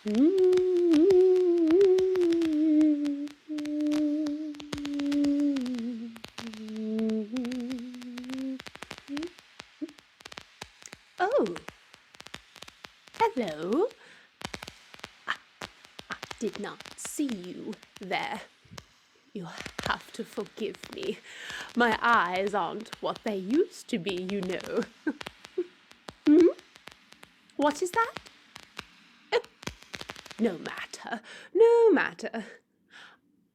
Oh, hello. I did not see you there. You have to forgive me. My eyes aren't what they used to be, you know. What is that? Oh, no matter, no matter.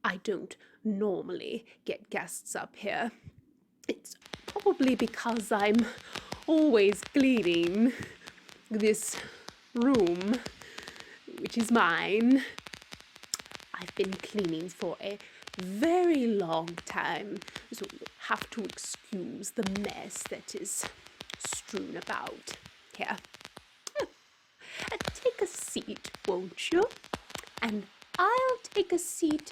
I don't normally get guests up here. It's probably because I'm always cleaning this room, which is mine. I've been cleaning for a very long time, so you'll have to excuse the mess that is strewn about here. Take a seat, won't you? And I'll take a seat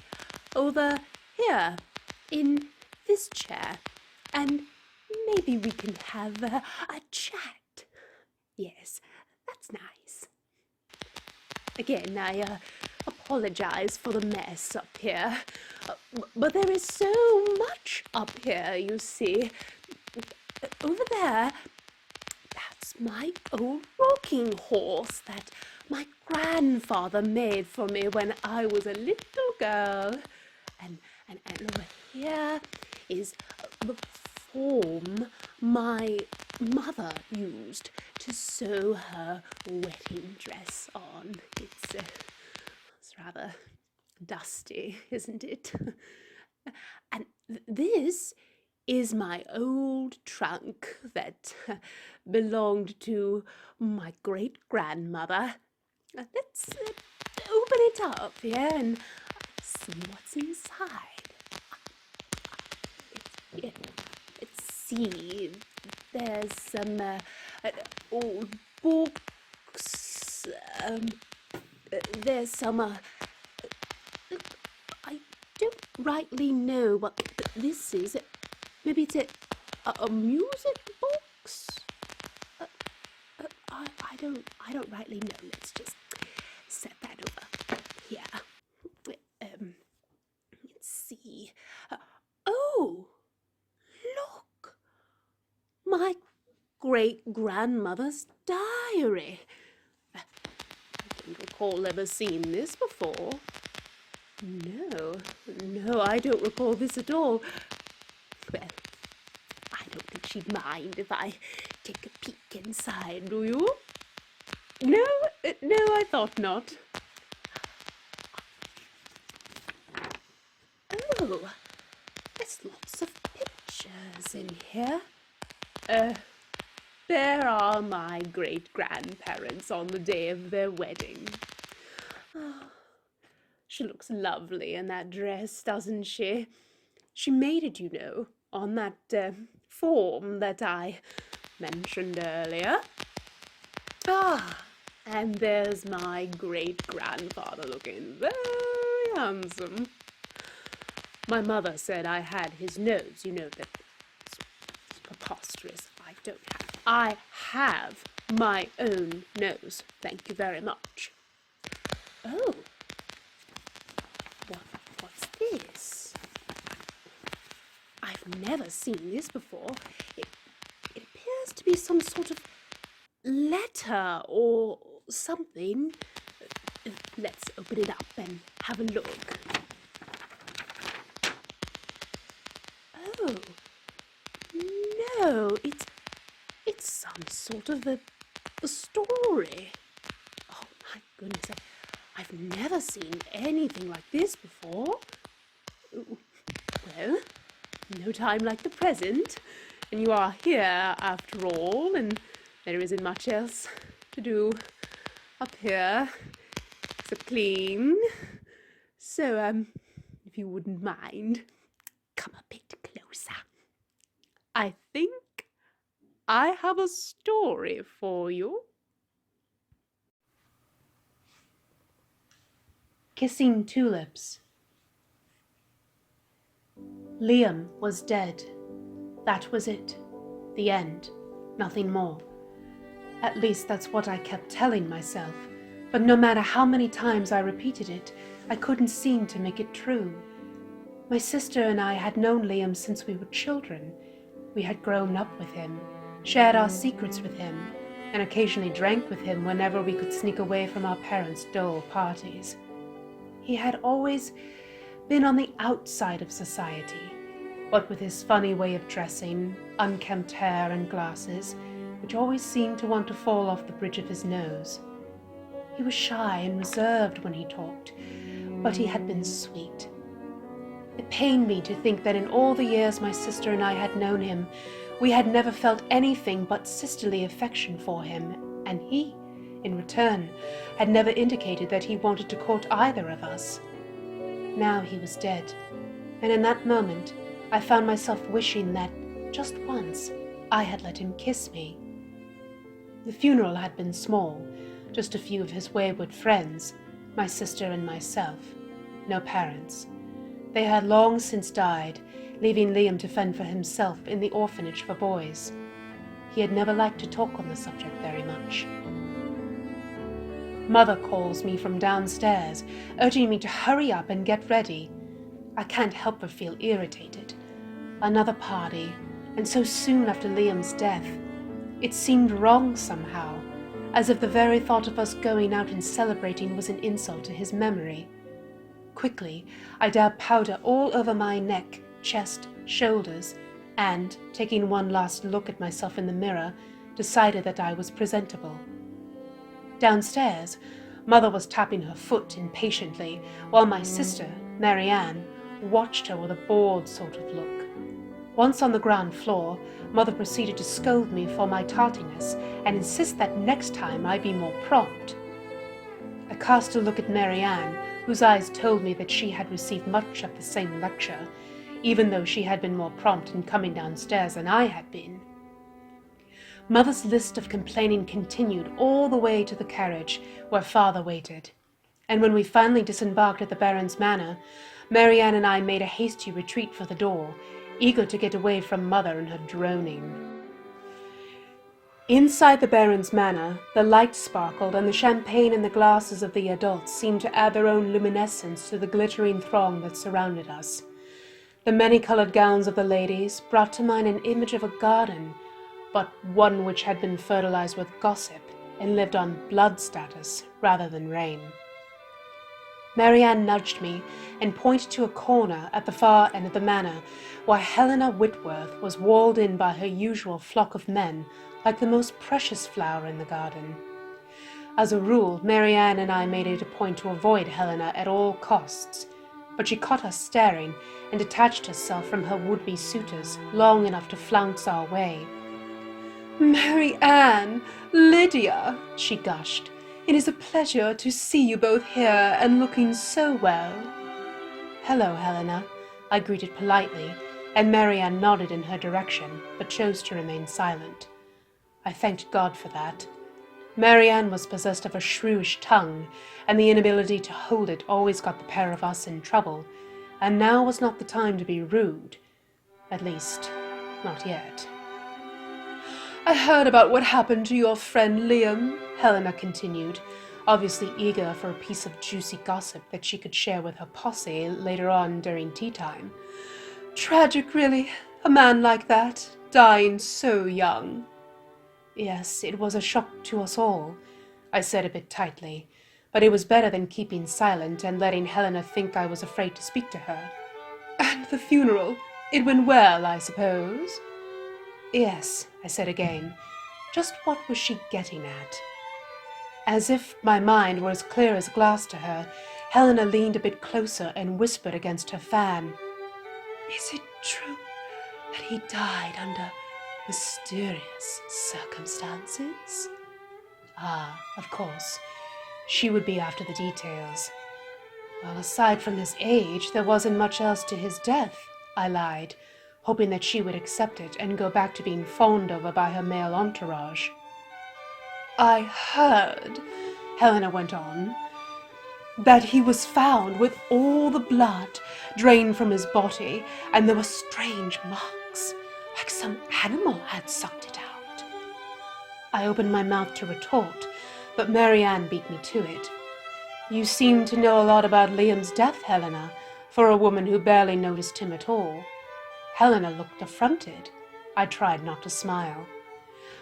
over here in this chair, and maybe we can have a chat. Yes, that's nice. Again, I apologize for the mess up here, but there is so much up here, you see. Over there, that's my old rocking horse that my grandfather made for me when I was a little girl. And over here is the form my mother used to sew her wedding dress on. It's rather dusty, isn't it? And this is my old trunk that belonged to my great-grandmother. Let's open it up, yeah, and see what's inside. Let's see. There's some old books. There's some. I don't rightly know what this is. Maybe it's a music box. I don't rightly know. Let's just set that over here. Let's see. Oh, look! My great-grandmother's diary. I don't recall ever seeing this before. No, I don't recall this at all. Well, I don't think she'd mind if I take a peek inside, do you? No, I thought not. Oh, there's lots of pictures in here. There are my great-grandparents on the day of their wedding. Oh, she looks lovely in that dress, doesn't she? She made it, you know, on that form that I mentioned earlier. And there's my great-grandfather looking very handsome. My mother said I had his nose, you know, that's preposterous. I have my own nose, thank you very much. Oh, what's this? I've never seen this before. It appears to be some sort of letter or something. Let's open it up and have a look. Oh, no, it's some sort of a story. Oh, my goodness, I've never seen anything like this before. Well, no time like the present, and you are here after all, and there isn't much else to do up here except clean. So, if you wouldn't mind, come a bit closer. I think I have a story for you. Kissing Tulips. Liam was dead. That was it. The end. Nothing more. At least that's what I kept telling myself. but no matter how many times I repeated it, I couldn't seem to make it true. My sister and I had known Liam since we were children. We had grown up with him, shared our secrets with him, and occasionally drank with him whenever we could sneak away from our parents' dull parties. He had always been on the outside of society, what with his funny way of dressing, unkempt hair and glasses, which always seemed to want to fall off the bridge of his nose. He was shy and reserved when he talked, but he had been sweet. It pained me to think that in all the years my sister and I had known him, we had never felt anything but sisterly affection for him, and he, in return, had never indicated that he wanted to court either of us. Now he was dead, and in that moment I found myself wishing that, just once, I had let him kiss me. The funeral had been small, just a few of his wayward friends, my sister and myself, no parents. They had long since died, leaving Liam to fend for himself in the orphanage for boys. He had never liked to talk on the subject very much. Mother calls me from downstairs, urging me to hurry up and get ready. I can't help but feel irritated. Another party, and so soon after Liam's death. It seemed wrong somehow, as if the very thought of us going out and celebrating was an insult to his memory. Quickly, I dabbed powder all over my neck, chest, shoulders, and, taking one last look at myself in the mirror, decided that I was presentable. Downstairs, Mother was tapping her foot impatiently, while my sister, Marianne, watched her with a bored sort of look. Once on the ground floor, Mother proceeded to scold me for my tardiness and insist that next time I be more prompt. I cast a look at Marianne, whose eyes told me that she had received much of the same lecture, even though she had been more prompt in coming downstairs than I had been. Mother's list of complaining continued all the way to the carriage where Father waited, and when we finally disembarked at the Baron's manor, Marianne and I made a hasty retreat for the door, eager to get away from Mother and her droning. Inside the Baron's manor, the lights sparkled, and the champagne in the glasses of the adults seemed to add their own luminescence to the glittering throng that surrounded us. The many-colored gowns of the ladies brought to mind an image of a garden, but one which had been fertilized with gossip and lived on blood status rather than rain. Marianne nudged me and pointed to a corner at the far end of the manor, where Helena Whitworth was walled in by her usual flock of men, like the most precious flower in the garden. As a rule, Marianne and I made it a point to avoid Helena at all costs, but she caught us staring and detached herself from her would-be suitors long enough to flounce our way. "Marianne, Lydia," she gushed, "it is a pleasure to see you both here and looking so well." "Hello, Helena," I greeted politely, and Marianne nodded in her direction, but chose to remain silent. I thanked God for that. Marianne was possessed of a shrewish tongue, and the inability to hold it always got the pair of us in trouble, and now was not the time to be rude. At least, not yet. "I heard about what happened to your friend Liam," Helena continued, obviously eager for a piece of juicy gossip that she could share with her posse later on during tea time. "Tragic, really, a man like that, dying so young." "Yes, it was a shock to us all," I said a bit tightly, but it was better than keeping silent and letting Helena think I was afraid to speak to her. "And the funeral, it went well, I suppose?" "Yes," I said again. Just what was she getting at? As if my mind were as clear as glass to her, Helena leaned a bit closer and whispered against her fan. "Is it true that he died under mysterious circumstances?" Ah, of course. She would be after the details. "Well, aside from his age, there wasn't much else to his death," I lied, hoping that she would accept it and go back to being fawned over by her male entourage. "I heard," Helena went on, "that he was found with all the blood drained from his body, and there were strange marks, like some animal had sucked it out." I opened my mouth to retort, but Marianne beat me to it. "You seem to know a lot about Liam's death, Helena, for a woman who barely noticed him at all." Helena looked affronted. I tried not to smile.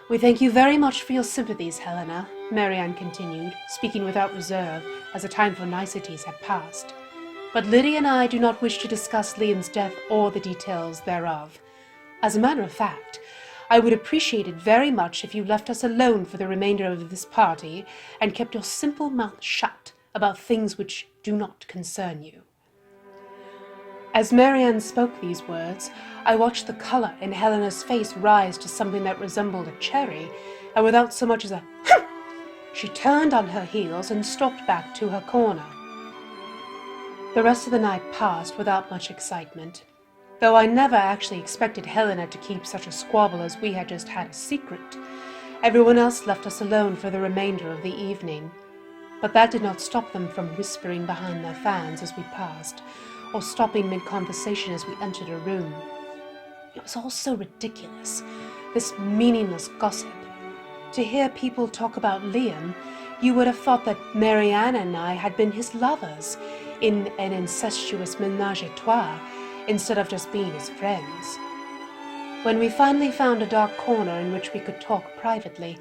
"We thank you very much for your sympathies, Helena," Marianne continued, speaking without reserve, as the time for niceties had passed. "But Lydia and I do not wish to discuss Liam's death or the details thereof. As a matter of fact, I would appreciate it very much if you left us alone for the remainder of this party and kept your simple mouth shut about things which do not concern you." As Marianne spoke these words, I watched the colour in Helena's face rise to something that resembled a cherry, and without so much as a she turned on her heels and stalked back to her corner. The rest of the night passed without much excitement, though I never actually expected Helena to keep such a squabble as we had just had a secret. Everyone else left us alone for the remainder of the evening, but that did not stop them from whispering behind their fans as we passed, or stopping mid-conversation as we entered a room. It was all so ridiculous, this meaningless gossip. To hear people talk about Liam, you would have thought that Marianne and I had been his lovers in an incestuous ménage-à-trois, instead of just being his friends. When we finally found a dark corner in which we could talk privately,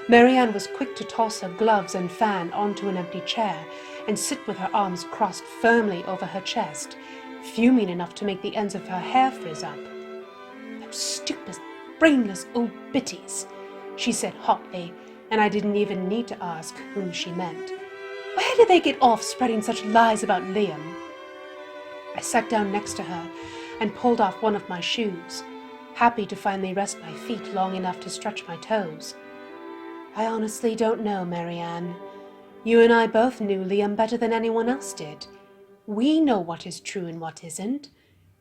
Marianne was quick to toss her gloves and fan onto an empty chair and sit with her arms crossed firmly over her chest, fuming enough to make the ends of her hair frizz up. "Those stupid, brainless old biddies," she said hotly, and I didn't even need to ask whom she meant. "Where did they get off spreading such lies about Liam?" I sat down next to her and pulled off one of my shoes, happy to finally rest my feet long enough to stretch my toes. "I honestly don't know, Marianne. You and I both knew Liam better than anyone else did. We know what is true and what isn't.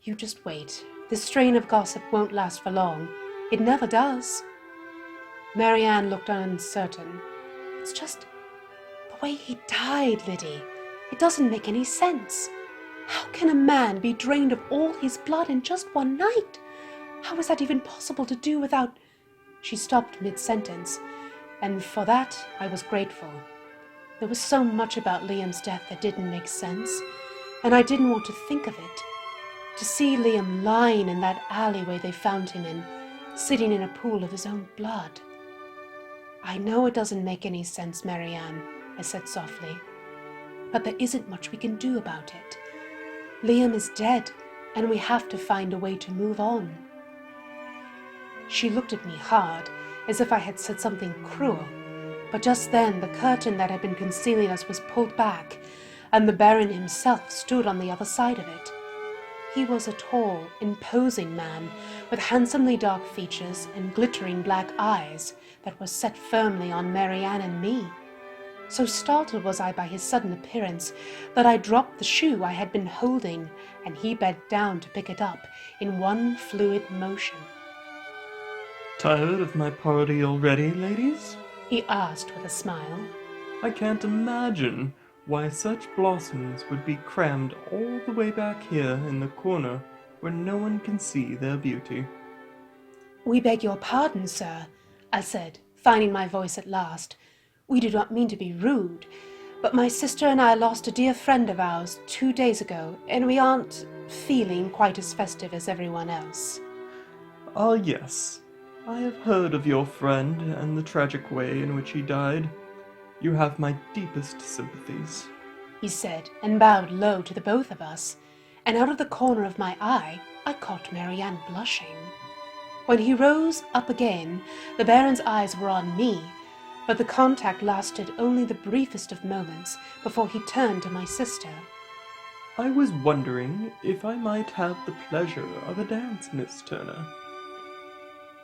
You just wait. This strain of gossip won't last for long. It never does." Marianne looked uncertain. "It's just the way he died, Liddy. It doesn't make any sense. How can a man be drained of all his blood in just one night? How is that even possible to do without—" She stopped mid-sentence, and for that I was grateful. There was so much about Liam's death that didn't make sense, and I didn't want to think of it. To see Liam lying in that alleyway they found him in, sitting in a pool of his own blood. "I know it doesn't make any sense, Marianne," I said softly, "but there isn't much we can do about it. Liam is dead, and we have to find a way to move on." She looked at me hard, as if I had said something cruel, but just then the curtain that had been concealing us was pulled back, and the Baron himself stood on the other side of it. He was a tall, imposing man, with handsomely dark features and glittering black eyes that were set firmly on Marianne and me. So startled was I by his sudden appearance that I dropped the shoe I had been holding, and he bent down to pick it up in one fluid motion. "Tired of my party already, ladies?" he asked with a smile. "I can't imagine why such blossoms would be crammed all the way back here in the corner where no one can see their beauty." "We beg your pardon, sir," I said, finding my voice at last. "We do not mean to be rude, but my sister and I lost a dear friend of ours 2 days ago, and we aren't feeling quite as festive as everyone else." "Ah, yes. I have heard of your friend and the tragic way in which he died. You have my deepest sympathies," he said, and bowed low to the both of us, and out of the corner of my eye I caught Marianne blushing. When he rose up again, the Baron's eyes were on me, but the contact lasted only the briefest of moments before he turned to my sister. "I was wondering if I might have the pleasure of a dance, Miss Turner.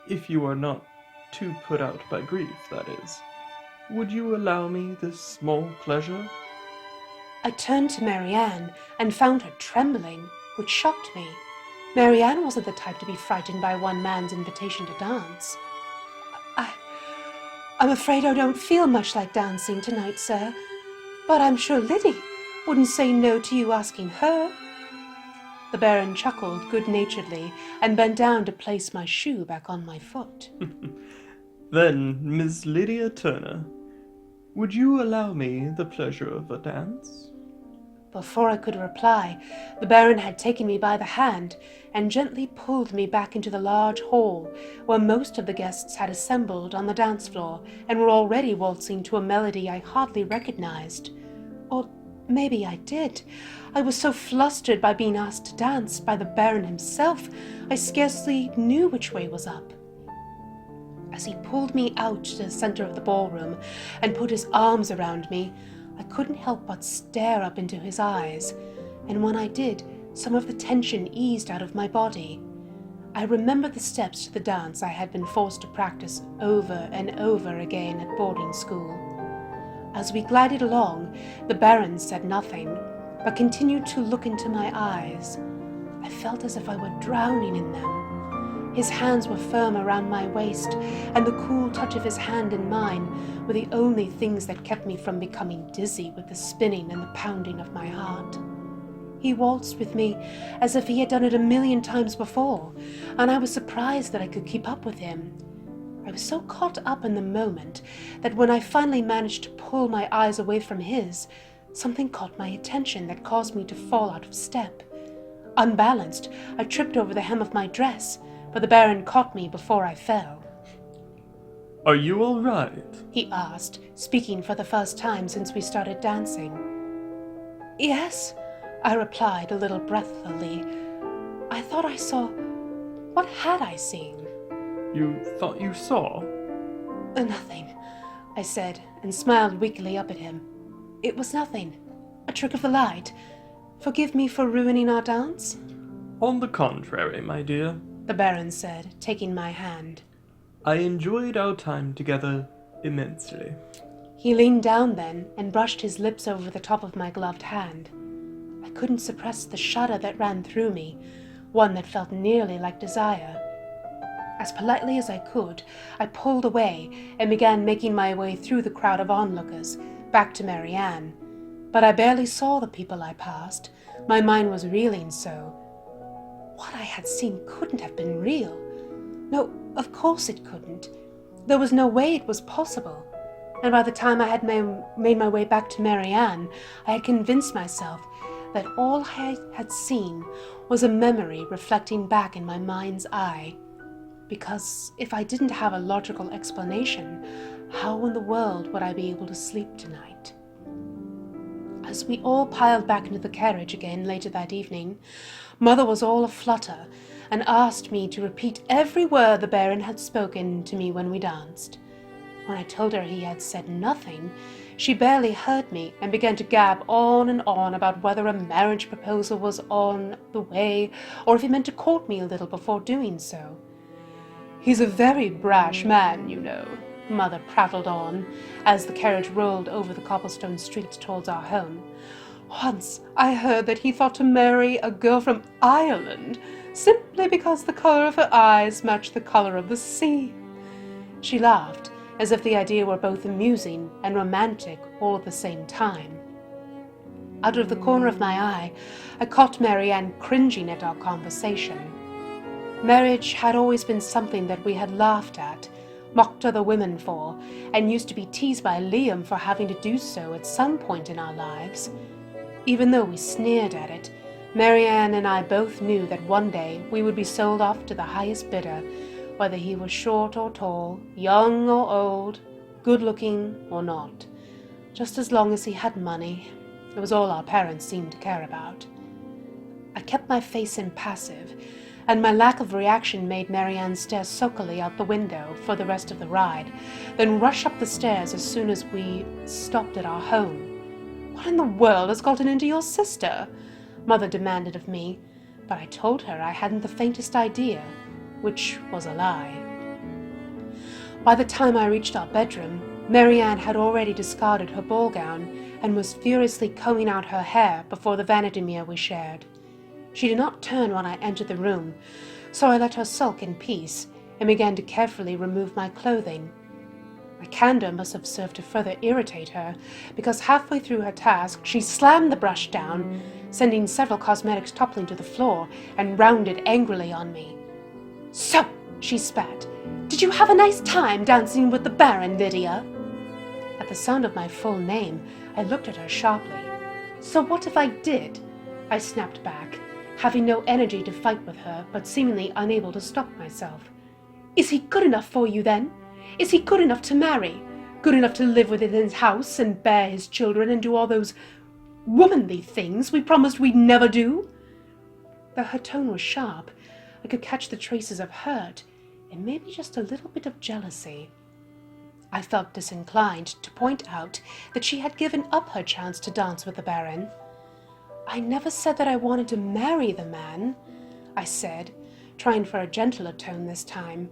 If you are not too put out by grief, that is. Would you allow me this small pleasure?" I turned to Marianne and found her trembling, which shocked me. Marianne wasn't the type to be frightened by one man's invitation to dance. I'm afraid I don't feel much like dancing tonight, sir, but I'm sure Liddy wouldn't say no to you asking her." The Baron chuckled good-naturedly and bent down to place my shoe back on my foot. "Then, Miss Lydia Turner, Would you allow me the pleasure of a dance? Before I could reply, the Baron had taken me by the hand and gently pulled me back into the large hall where most of the guests had assembled on the dance floor and were already waltzing to a melody I hardly recognized. Or maybe I did. I was so flustered by being asked to dance by the Baron himself, I scarcely knew which way was up. As he pulled me out to the center of the ballroom and put his arms around me, I couldn't help but stare up into his eyes, and when I did, some of the tension eased out of my body. I remembered the steps to the dance I had been forced to practice over and over again at boarding school. As we glided along, the Baron said nothing, but continued to look into my eyes. I felt as if I were drowning in them. His hands were firm around my waist, and the cool touch of his hand in mine were the only things that kept me from becoming dizzy with the spinning and the pounding of my heart. He waltzed with me as if he had done it 1,000,000 times before, and I was surprised that I could keep up with him. I was so caught up in the moment that when I finally managed to pull my eyes away from his, something caught my attention that caused me to fall out of step. Unbalanced, I tripped over the hem of my dress, but the Baron caught me before I fell. Are you all right? He asked, speaking for the first time since we started dancing. Yes, I replied a little breathlessly. I thought I saw... What had I seen? You thought you saw? Nothing, I said, and smiled weakly up at him. It was nothing. A trick of the light. Forgive me for ruining our dance? On the contrary, my dear, the Baron said, taking my hand. I enjoyed our time together immensely. He leaned down then and brushed his lips over the top of my gloved hand. I couldn't suppress the shudder that ran through me, one that felt nearly like desire. As politely as I could, I pulled away and began making my way through the crowd of onlookers, back to Marianne. But I barely saw the people I passed. My mind was reeling so. What I had seen couldn't have been real. No, of course it couldn't. There was no way it was possible. And by the time I had made my way back to Marianne, I had convinced myself that all I had seen was a memory reflecting back in my mind's eye. Because if I didn't have a logical explanation, how in the world would I be able to sleep tonight? As we all piled back into the carriage again later that evening, Mother was all aflutter and asked me to repeat every word the Baron had spoken to me when we danced. When I told her he had said nothing, she barely heard me and began to gab on and on about whether a marriage proposal was on the way or if he meant to court me a little before doing so. He's a very brash man, you know, Mother prattled on as the carriage rolled over the cobblestone streets towards our home. Once I heard that he thought to marry a girl from Ireland simply because the color of her eyes matched the color of the sea. She laughed, as if the idea were both amusing and romantic all at the same time. Out of the corner of my eye, I caught Marianne cringing at our conversation. Marriage had always been something that we had laughed at, mocked other women for, and used to be teased by Liam for having to do so at some point in our lives. Even though we sneered at it, Marianne and I both knew that one day we would be sold off to the highest bidder, whether he was short or tall, young or old, good-looking or not. Just as long as he had money, it was all our parents seemed to care about. I kept my face impassive, and my lack of reaction made Marianne stare sulkily out the window for the rest of the ride, then rush up the stairs as soon as we stopped at our home. What in the world has gotten into your sister? Mother demanded of me, but I told her I hadn't the faintest idea, which was a lie. By the time I reached our bedroom, Marianne had already discarded her ball gown and was furiously combing out her hair before the vanity mirror we shared. She did not turn when I entered the room, so I let her sulk in peace and began to carefully remove my clothing. My candor must have served to further irritate her, because halfway through her task she slammed the brush down, sending several cosmetics toppling to the floor, and rounded angrily on me. "So," she spat, "did you have a nice time dancing with the Baron, Lydia?" At the sound of my full name, I looked at her sharply. So what if I did? I snapped back, having no energy to fight with her, but seemingly unable to stop myself. Is he good enough for you, then? Is he good enough to marry? Good enough to live within his house and bear his children and do all those womanly things we promised we'd never do? Though her tone was sharp, I could catch the traces of hurt and maybe just a little bit of jealousy. I felt disinclined to point out that she had given up her chance to dance with the Baron. I never said that I wanted to marry the man, I said, trying for a gentler tone this time.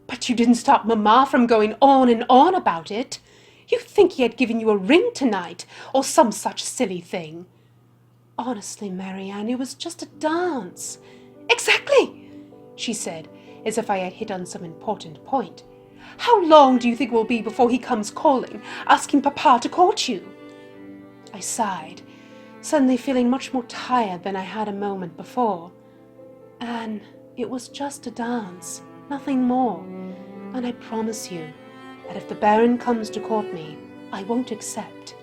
But you didn't stop Mamma from going on and on about it. You think he had given you a ring tonight, or some such silly thing. Honestly, Marianne, it was just a dance. Exactly, she said, as if I had hit on some important point. How long do you think it will be before he comes calling, asking Papa to court you? I sighed, suddenly feeling much more tired than I had a moment before. Anne, it was just a dance, nothing more, and I promise you that if the Baron comes to court me, I won't accept.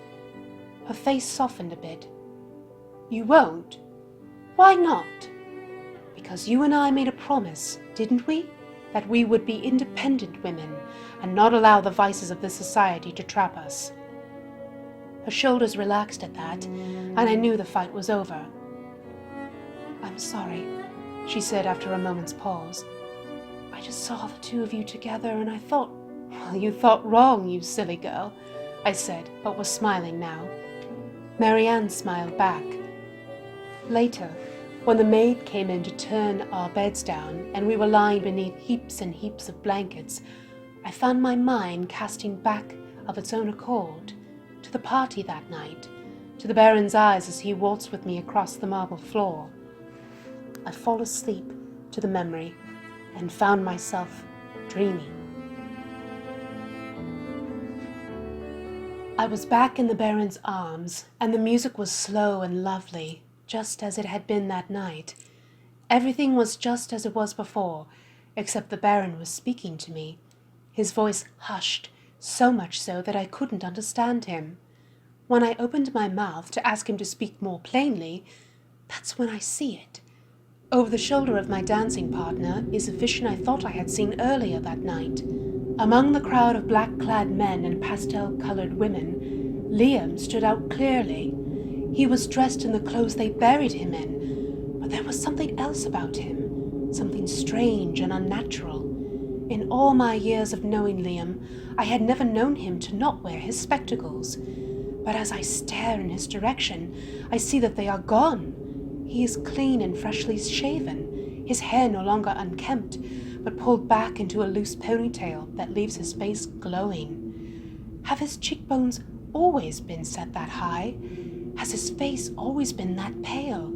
Her face softened a bit. You won't? Why not? Because you and I made a promise, didn't we? That we would be independent women and not allow the vices of this society to trap us. Her shoulders relaxed at that, and I knew the fight was over. I'm sorry, she said after a moment's pause. I just saw the two of you together and I thought, well, you thought wrong, you silly girl, I said, but was smiling now. Marianne smiled back. Later, when the maid came in to turn our beds down and we were lying beneath heaps and heaps of blankets, I found my mind casting back of its own accord to the party that night, to the Baron's eyes as he waltzed with me across the marble floor. I fall asleep to the memory and found myself dreaming. I was back in the Baron's arms, and the music was slow and lovely, just as it had been that night. Everything was just as it was before, except the Baron was speaking to me. His voice hushed, so much so that I couldn't understand him. When I opened my mouth to ask him to speak more plainly, that's when I see it. Over the shoulder of my dancing partner is a vision I thought I had seen earlier that night. Among the crowd of black-clad men and pastel-colored women, Liam stood out clearly. He was dressed in the clothes they buried him in, but there was something else about him, something strange and unnatural. In all my years of knowing Liam, I had never known him to not wear his spectacles. But as I stare in his direction, I see that they are gone. He is clean and freshly shaven, his hair no longer unkempt, but pulled back into a loose ponytail that leaves his face glowing. Have his cheekbones always been set that high? Has his face always been that pale?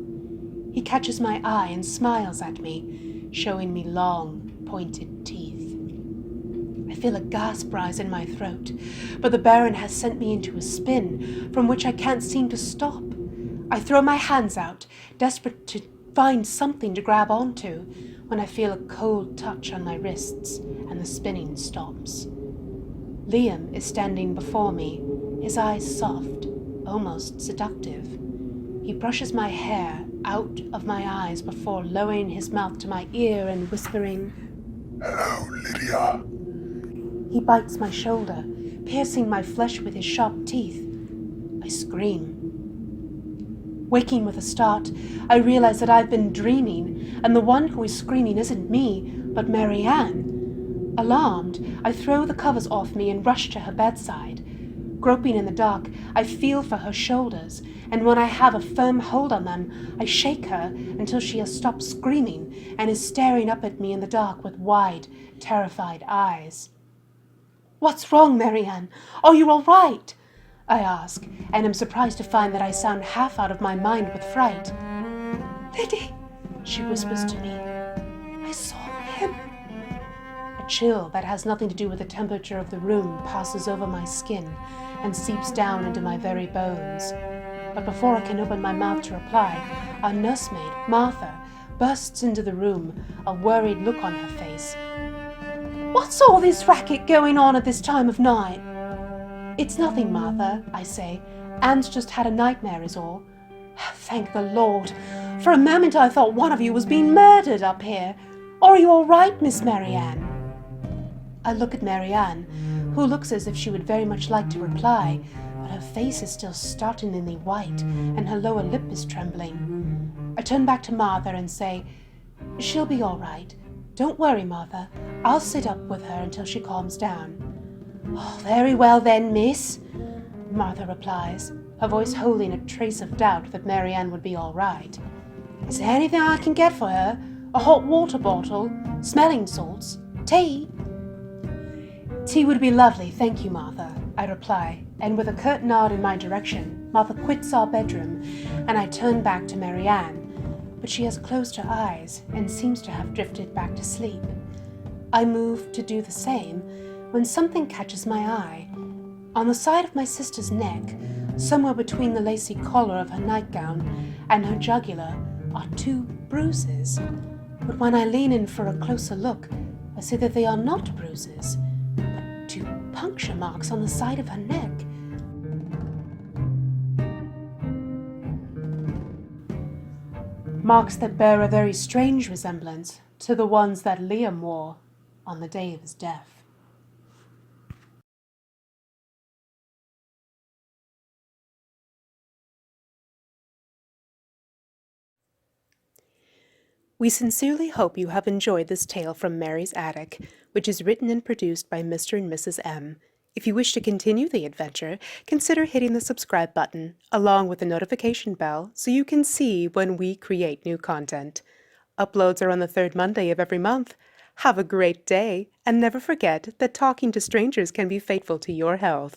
He catches my eye and smiles at me, showing me long, pointed teeth. I feel a gasp rise in my throat, but the Baron has sent me into a spin from which I can't seem to stop. I throw my hands out, desperate to find something to grab onto, when I feel a cold touch on my wrists and the spinning stops. Liam is standing before me, his eyes soft, almost seductive. He brushes my hair out of my eyes before lowering his mouth to my ear and whispering, "Hello, Lidia." He bites my shoulder, piercing my flesh with his sharp teeth. I scream. Waking with a start, I realize that I've been dreaming, and the one who is screaming isn't me, but Marianne. Alarmed, I throw the covers off me and rush to her bedside. Groping in the dark, I feel for her shoulders, and when I have a firm hold on them, I shake her until she has stopped screaming and is staring up at me in the dark with wide, terrified eyes. "What's wrong, Marianne? Are you all right?" I ask, and am surprised to find that I sound half out of my mind with fright. "Liddy," she whispers to me, "I saw him." A chill that has nothing to do with the temperature of the room passes over my skin and seeps down into my very bones. But before I can open my mouth to reply, our nursemaid, Martha, bursts into the room, a worried look on her face. "What's all this racket going on at this time of night?" It's nothing, Martha, I say. Anne's just had a nightmare is all. Thank the Lord. For a moment I thought one of you was being murdered up here. Are you all right, Miss Marianne? I look at Marianne, who looks as if she would very much like to reply, but her face is still startlingly white, and her lower lip is trembling. I turn back to Martha and say, "She'll be all right. Don't worry, Martha. I'll sit up with her until she calms down." "Oh, very well then, miss," Martha replies, her voice holding a trace of doubt that Marianne would be all right. "Is there anything I can get for her? A hot water bottle? Smelling salts? Tea?" "Tea would be lovely, thank you, Martha," I reply, and with a curt nod in my direction, Martha quits our bedroom, and I turn back to Marianne, but she has closed her eyes and seems to have drifted back to sleep. I move to do the same when something catches my eye. On the side of my sister's neck, somewhere between the lacy collar of her nightgown and her jugular, are 2 bruises. But when I lean in for a closer look, I see that they are not bruises, but 2 puncture marks on the side of her neck. Marks that bear a very strange resemblance to the ones that Liam wore on the day of his death. We sincerely hope you have enjoyed this tale from Mary's Attic, which is written and produced by Mr. and Mrs. M. If you wish to continue the adventure, consider hitting the subscribe button, along with the notification bell, so you can see when we create new content. Uploads are on the 3rd Monday of every month. Have a great day, and never forget that talking to strangers can be fateful to your health.